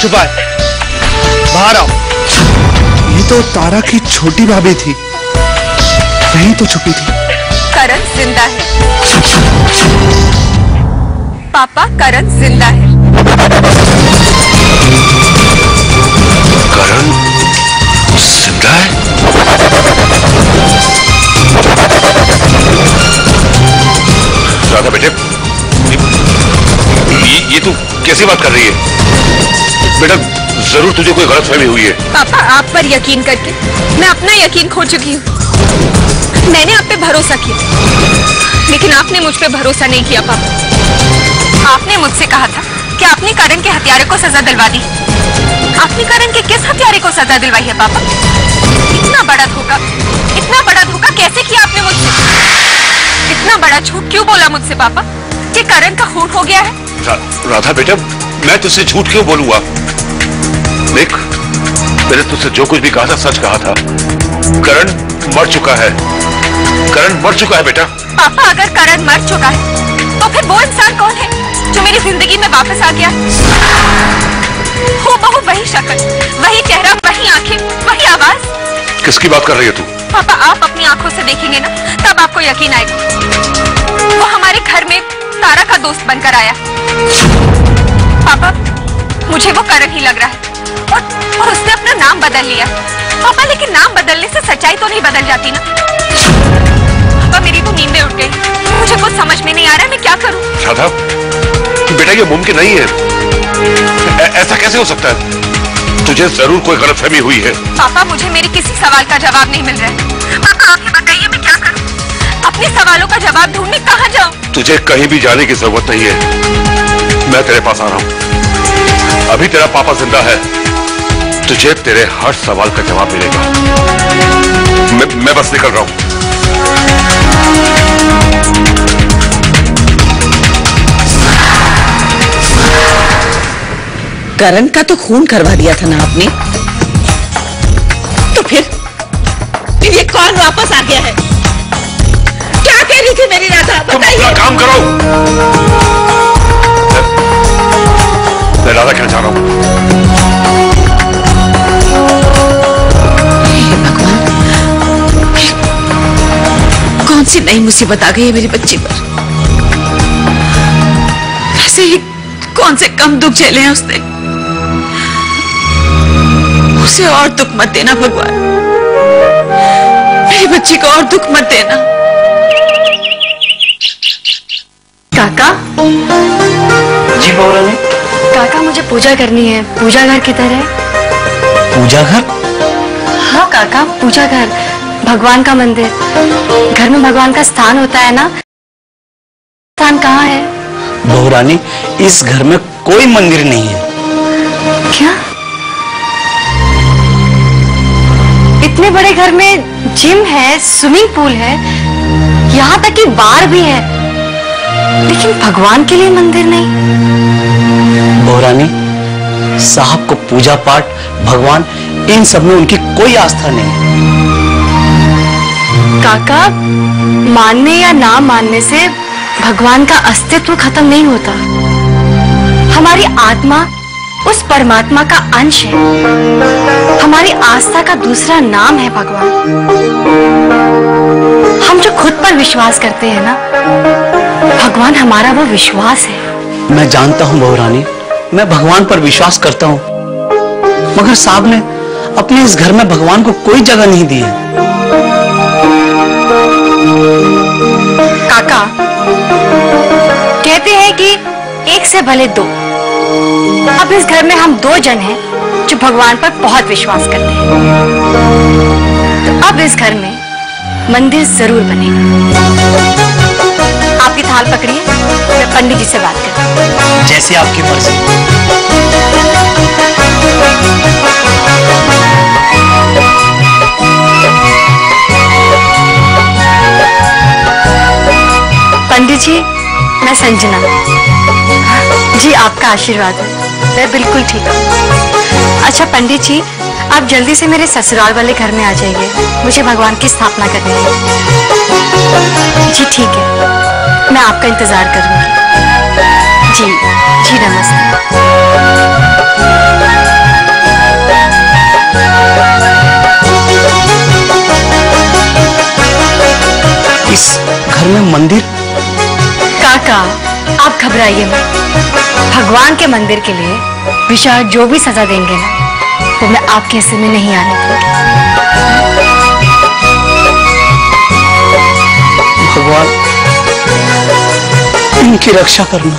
छुपा है? बाहर आओ। ये तो तारा की छोटी भाभी थी, यहीं तो छुपी थी। करण जिंदा है पापा, करण जिंदा है। करण जिंदा है? राधा बेटे, ये तू कैसी बात कर रही है? बेटा जरूर तुझे कोई गलतफहमी हुई है। पापा आप पर यकीन करके मैं अपना यकीन खो चुकी हूँ। मैंने आप पे भरोसा किया, लेकिन आपने मुझ पे भरोसा नहीं किया पापा। आपने मुझसे कहा था कि आपने करण के हत्यारे को सजा दिलवा दी। आपने करण के किस हत्यारे को सजा दिलवाई है पापा? इतना बड़ा धोखा कैसे किया आपने मुझसे? इतना बड़ा झूठ क्यों बोला मुझसे पापा कि करण का खून हो गया है? राधा बेटा, मैं तुझसे झूठ क्यों बोलूंगा? देख, मैंने तुझसे जो कुछ भी कहा था सच कहा था। करण मर चुका है, करण मर चुका है बेटा। पापा अगर करण मर चुका है तो फिर वो इंसान कौन है जो मेरी जिंदगी में वापस आ गया? हूबहू वही शक्ल, वही चेहरा, वही आंखें, वही आवाज। किसकी बात कर रही है तू? पापा आप अपनी आंखों से देखेंगे ना तब आपको यकीन आएगा। वो हमारे घर में तारा का दोस्त बनकर आया। पापा मुझे वो करण ही लग रहा है और उसने अपना नाम बदल लिया। पापा लेकिन नाम बदलने से सच्चाई तो नहीं बदल जाती ना? पापा मेरी तो नींदें उठ गई, मुझे कुछ समझ में नहीं आ रहा है, मैं क्या करूं? राधा बेटा, ये मुमकिन नहीं है। ऐसा कैसे हो सकता है? तुझे जरूर कोई गलतफहमी हुई है। पापा मुझे मेरे किसी सवाल का जवाब नहीं मिल रहा है। पापा आप ही बताइए मैं क्या करूं? अपने सवालों का जवाब ढूंढने कहां जाऊं? तुझे कहीं भी जाने की जरूरत नहीं है, मैं तेरे पास आ रहा हूं। अभी तेरा पापा जिंदा है, तुझे तेरे हर सवाल का जवाब मिलेगा। मैं बस निकल रहा हूं। करण का तो खून करवा दिया था ना आपने, तो फिर ये कौन वापस आ गया है? क्या कह रही थी मेरी राधा, बताइए। तुम अपना काम करो। मैं राधा कहना चाह रहा हूं। कौन सी नई मुसीबत आ गई है मेरी बच्ची पर? ऐसे ही कौन से कम दुख झेले हैं उसने? उसे और दुख मत देना भगवान, मेरी बच्ची को और दुख मत देना। काका जी बहुरानी। काका मुझे पूजा करनी है। पूजा घर किधर है? पूजा घर? हाँ काका, पूजा घर, भगवान का मंदिर। घर में भगवान का स्थान होता है ना, स्थान कहाँ है? बहुरानी, इस घर में कोई मंदिर नहीं है। क्या? इतने बड़े घर में जिम है, स्विमिंग पूल है, यहाँ तक कि बार भी है, लेकिन भगवान के लिए मंदिर नहीं। बहुरानी, साहब को पूजा पाठ, भगवान, इन सब में उनकी कोई आस्था नहीं है। काका, मानने या ना मानने से भगवान का अस्तित्व खत्म नहीं होता। हमारी आत्मा उस परमात्मा का अंश है। हमारी आस्था का दूसरा नाम है भगवान। हम जो खुद पर विश्वास करते हैं ना, भगवान हमारा वो विश्वास है। मैं जानता हूँ बहुरानी, मैं भगवान पर विश्वास करता हूँ, मगर साहब ने अपने इस घर में भगवान को कोई जगह नहीं दी है। काका, कहते हैं कि एक से भले दो। अब इस घर में हम दो जन हैं जो भगवान पर बहुत विश्वास करते हैं, तो अब इस घर में मंदिर जरूर बनेगा। आपकी थाल पकड़िए, मैं पंडित जी से बात करती हूँ। जैसे आपकी मर्जी। पंडित जी, मैं संजना जी, आपका आशीर्वाद है, मैं बिल्कुल ठीक हूँ। अच्छा पंडित जी, आप जल्दी से मेरे ससुराल वाले घर में आ जाइए, मुझे भगवान की स्थापना करनी है। जी ठीक है, मैं आपका इंतजार करूंगी। जी जी, नमस्ते। इस घर में मंदिर? काका, आप घबराइए मत। भगवान के मंदिर के लिए विशाल जो भी सजा देंगे ना, वो मैं आपके हिस्से में नहीं आने दूंगी। भगवान इनकी रक्षा करना।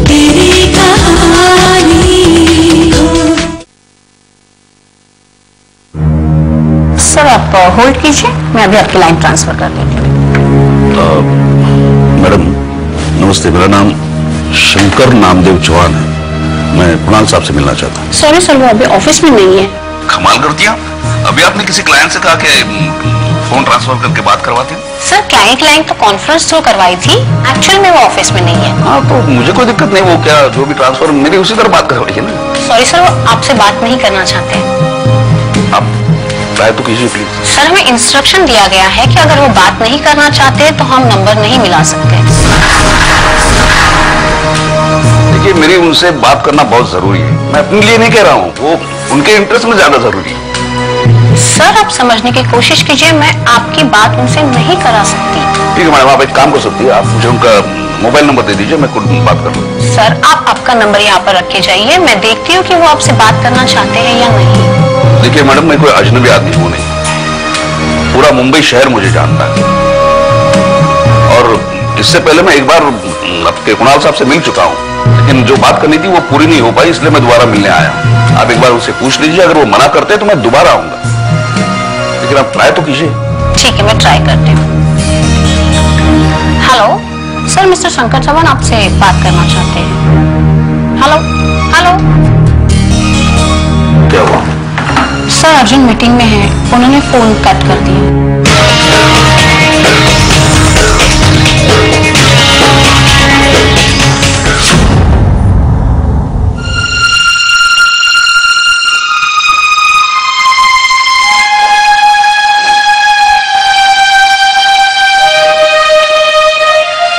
तेरी कहानी। सर आप होल्ड कीजिए, मैं अभी आपकी लाइन ट्रांसफर कर देती हूँ। मैडम नमस्ते, मेरा नाम शंकर नामदेव चौहान है। मैं कुणाल साहब से मिलना चाहता हूँ। सॉरी सर, वो अभी ऑफिस में नहीं है। कमाल करती हैं, अभी आपने किसी क्लाइंट से कहा कि फोन ट्रांसफर करके बात करवाती हैं? सर क्लाइंट तो कॉन्फ्रेंस थ्रू करवाई थी, एक्चुअल में वो ऑफिस में नहीं है। हाँ तो मुझे कोई दिक्कत नहीं, वो क्या जो भी ट्रांसफर मेरी उसी तरह बात करवाइए ना। सॉरी सर, वो आपसे बात नहीं करना चाहते हैं। आप ट्राई तो कीजिए प्लीज। सर हमें इंस्ट्रक्शन दिया गया है कि अगर वो बात नहीं करना चाहते तो हम नंबर नहीं मिला सकते। देखिए मेरी उनसे बात करना बहुत जरूरी है, मैं अपने लिए नहीं कह रहा हूँ, वो उनके इंटरेस्ट में ज्यादा जरूरी है। सर आप समझने की कोशिश कीजिए, मैं आपकी बात उनसे नहीं करा सकती। ठीक है मैडम, आप एक काम कर सकती है, आप मुझे उनका मोबाइल नंबर दे दीजिए, मैं खुद बात कर लूँ। सर आप आपका नंबर यहाँ पर रख के जाइए, मैं देखती हूँ कि वो आपसे बात करना चाहते हैं या नहीं। देखिए मैडम, मैं कोई अजनबी आदमी हूँ नहीं, पूरा मुंबई शहर मुझे जानता है, और इससे पहले मैं एक बार आपके कुणाल साहब से मिल चुका हूँ, लेकिन जो बात करनी थी वो पूरी नहीं हो पाई, इसलिए मैं दोबारा मिलने आया। आप एक बार उनसे पूछ लीजिए, अगर वो मना करते हैं तो मैं दोबारा आऊंगा, लेकिन आप ट्राई तो कीजिए। ठीक है, मैं ट्राई करती हूँ। Hello sir, mister Shankar Chauhan आपसे बात करना चाहते हैं। Hello hello. क्या हुआ? सर अर्जुन मीटिंग में है, उन्होंने फोन कट कर दिया।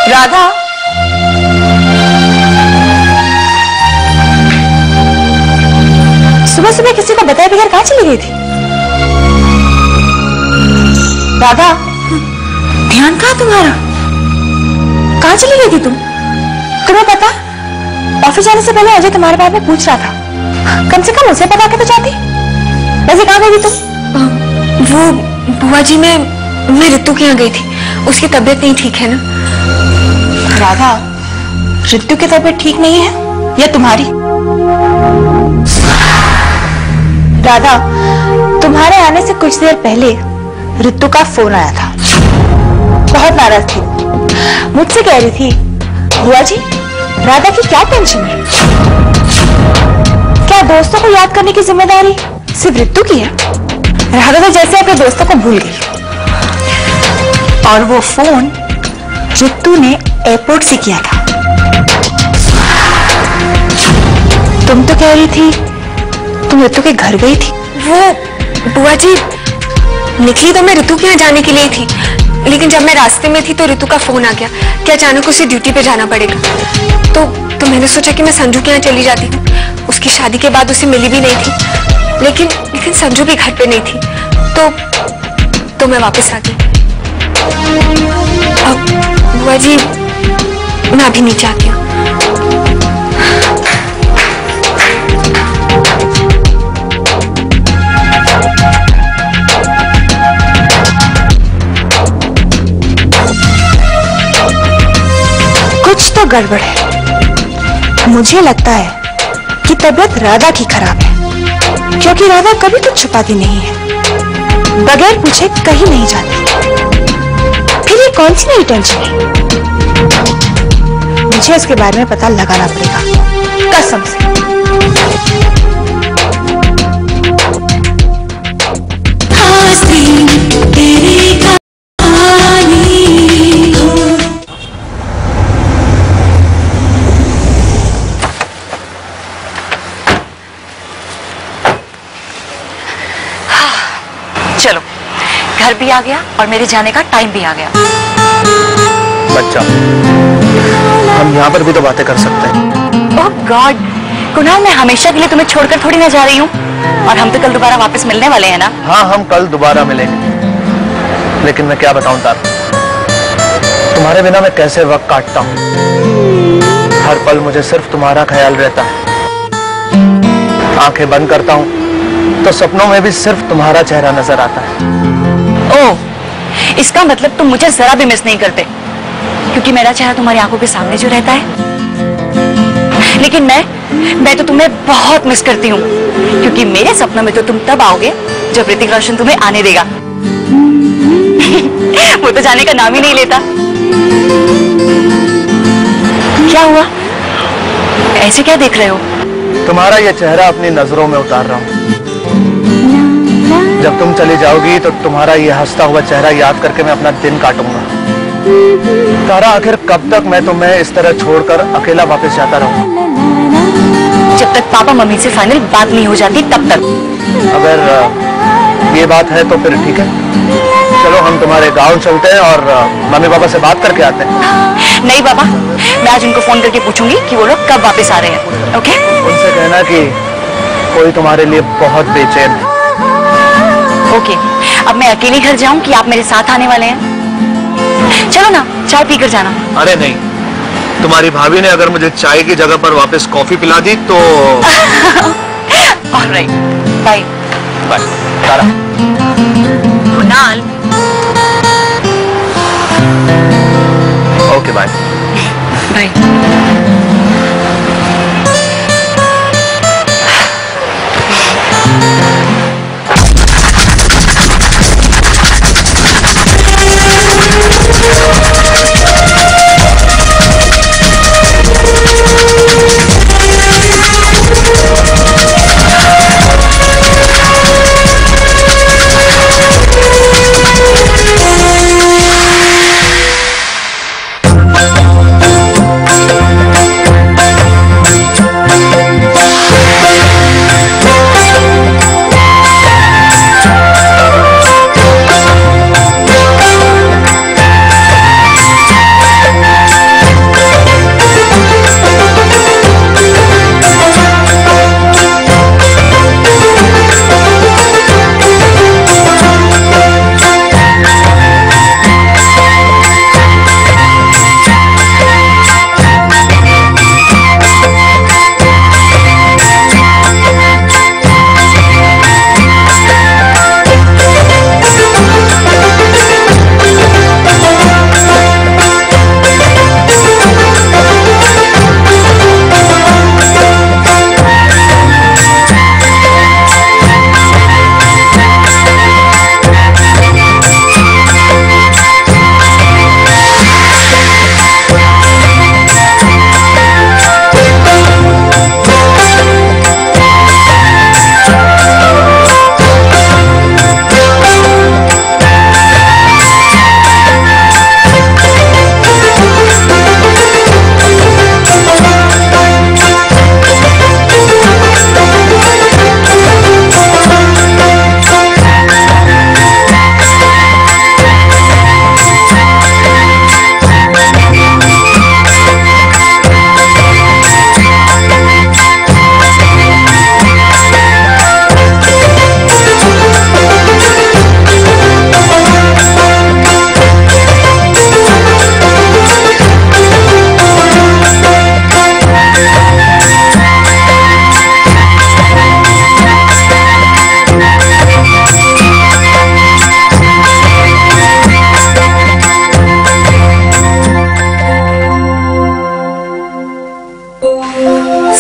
राधा, सुबह सुबह किसी को बताए बगैर कहाँ चली गई थी? राधा, ध्यान कहाँ तुम्हारा? कहाँ चली गई थी तुम? तुम्हें पता, ऑफिस जाने से पहले अजय तुम्हारे बारे में पूछ रहा था, कम से कम उसे पता के तो जाती। वैसे कहाँ गई थी तुम? वो बुआ जी, मैं रितु के यहाँ गई थी, उसकी तबीयत नहीं ठीक है ना। राधा, रितु की तबीयत ठीक नहीं है या तुम्हारी? राधा, तुम्हारे आने से कुछ देर पहले रितु का फोन आया था, बहुत नाराज थी, मुझसे कह रही थी बुआ जी राधा की क्या टेंशन है, क्या दोस्तों को याद करने की जिम्मेदारी सिर्फ रितु की है? राधा तो जैसे अपने दोस्तों को भूल गई, और वो फोन रितु ने एयरपोर्ट से किया था। तुम तो कह रही थी तुम रितु के घर गई थी। वो बुआ जी, निकली तो मैं रितु के यहाँ जाने के लिए थी, लेकिन जब मैं रास्ते में थी तो रितु का फोन आ गया कि अचानक उसे ड्यूटी पे जाना पड़ेगा। तो मैंने सोचा कि मैं संजू के यहाँ चली जाती हूँ। उसकी शादी के बाद उसे मिली भी नहीं थी, लेकिन संजू भी घर पे नहीं थी, तो मैं वापस आ गई। अब बुआ जी, मैं अभी नीचे आती हूँ। कुछ तो गड़बड़ है। मुझे लगता है कि तबीयत राधा की खराब है, क्योंकि राधा कभी कुछ छुपाती नहीं है, बगैर पूछे कहीं नहीं जाती। फिर ये कौन सी नई टेंशन है? मुझे इसके बारे में पता लगाना पड़ेगा, कसम से। चलो, घर भी आ गया और मेरे जाने का टाइम भी आ गया। बच्चा, हम यहाँ पर भी तो बातें कर सकते हैं। ओह गॉड, कुणाल, मैं हमेशा के लिए तुम्हें छोड़कर थोड़ी ना जा रही हूँ, और हम तो कल दोबारा वापस मिलने वाले हैं ना। हाँ, हम कल दोबारा मिलेंगे। लेकिन मैं क्या बताऊं तारा, तुम्हारे बिना मैं कैसे वक्त काटता हूं। हर पल मुझे सिर्फ तुम्हारा ख्याल रहता है। आंखें बंद करता हूं तो सपनों में भी सिर्फ तुम्हारा चेहरा नजर आता है। ओह, इसका मतलब तुम मुझे जरा भी मिस नहीं करते, क्योंकि मेरा चेहरा तुम्हारी आंखों के सामने जो रहता है। लेकिन मैं तो तुम्हें बहुत मिस करती हूँ, क्योंकि मेरे सपनों में तो तुम तब आओगे जब ऋतिक रोशन तुम्हें आने देगा। वो तो जाने का नाम ही नहीं लेता। क्या हुआ? ऐसे क्या देख रहे हो? तुम्हारा ये चेहरा अपनी नजरों में उतार रहा हूं। जब तुम चली जाओगी तो तुम्हारा ये हंसता हुआ चेहरा याद करके मैं अपना दिन काटूंगा। तारा, आखिर कब तक मैं तुम्हें इस तरह छोड़कर अकेला वापस जाता रहूं? जब तक पापा मम्मी से फाइनल बात नहीं हो जाती तब तक। अगर ये बात है तो फिर ठीक है, चलो हम तुम्हारे गांव चलते हैं और मम्मी पापा से बात करके आते हैं। नहीं बाबा, मैं आज उनको फोन करके पूछूंगी कि वो लोग कब वापस आ रहे हैं। ओके? उनसे कहना कि कोई तुम्हारे लिए बहुत बेचैन है। ओके, अब मैं अकेले घर जाऊं कि आप मेरे साथ आने वाले हैं? चलो ना, चाय पीकर जाना। अरे नहीं, तुम्हारी भाभी ने अगर मुझे चाय की जगह पर वापस कॉफी पिला दी तो alright, bye bye. Tara, Kunal. Okay bye bye.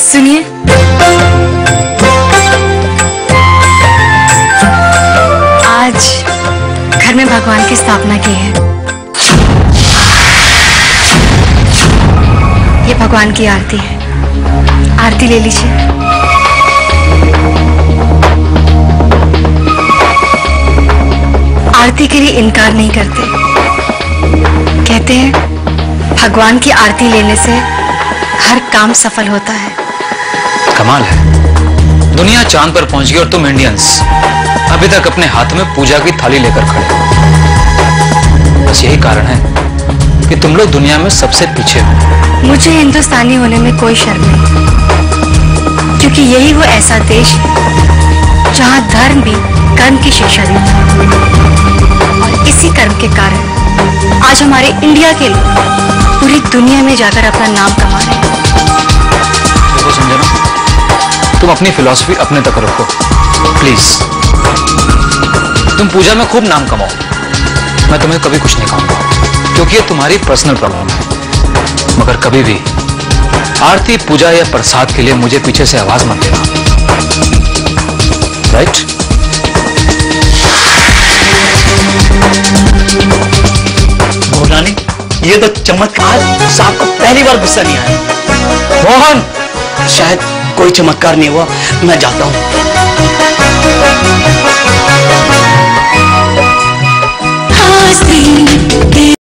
सुनिए, आज घर में भगवान की स्थापना की है। ये भगवान की आरती है, आरती ले लीजिए। आरती के लिए इनकार नहीं करते, कहते हैं भगवान की आरती लेने से हर काम सफल होता है। कमाल है, दुनिया चांद पर पहुंच गई और तुम इंडियंस अभी तक अपने हाथ में पूजा की थाली लेकर खड़े हो। बस यही कारण है कि तुम लोग दुनिया में सबसे पीछे हो। मुझे हिंदुस्तानी होने में कोई शर्म नहीं, क्योंकि यही वो ऐसा देश है जहां धर्म भी कर्म की शिक्षा देता है। और इसी इसी कर्म के कारण आज हमारे इंडिया के लोग पूरी दुनिया में जाकर अपना नाम कमा रहे हैं। देखो संजना, तुम अपनी फिलॉसफी अपने तक रखो प्लीज। तुम पूजा में खूब नाम कमाओ, मैं तुम्हें कभी कुछ नहीं कहूंगा क्योंकि ये तुम्हारी पर्सनल प्रॉब्लम है। मगर कभी भी आरती, पूजा या प्रसाद के लिए मुझे पीछे से आवाज मत देना, राइट? भोलानी, ये तो चमत्कार साहब को पहली बार गुस्सा नहीं आया। मोहन, शायद कोई चमत्कार नहीं हुआ, मैं जाता हूं। हंसी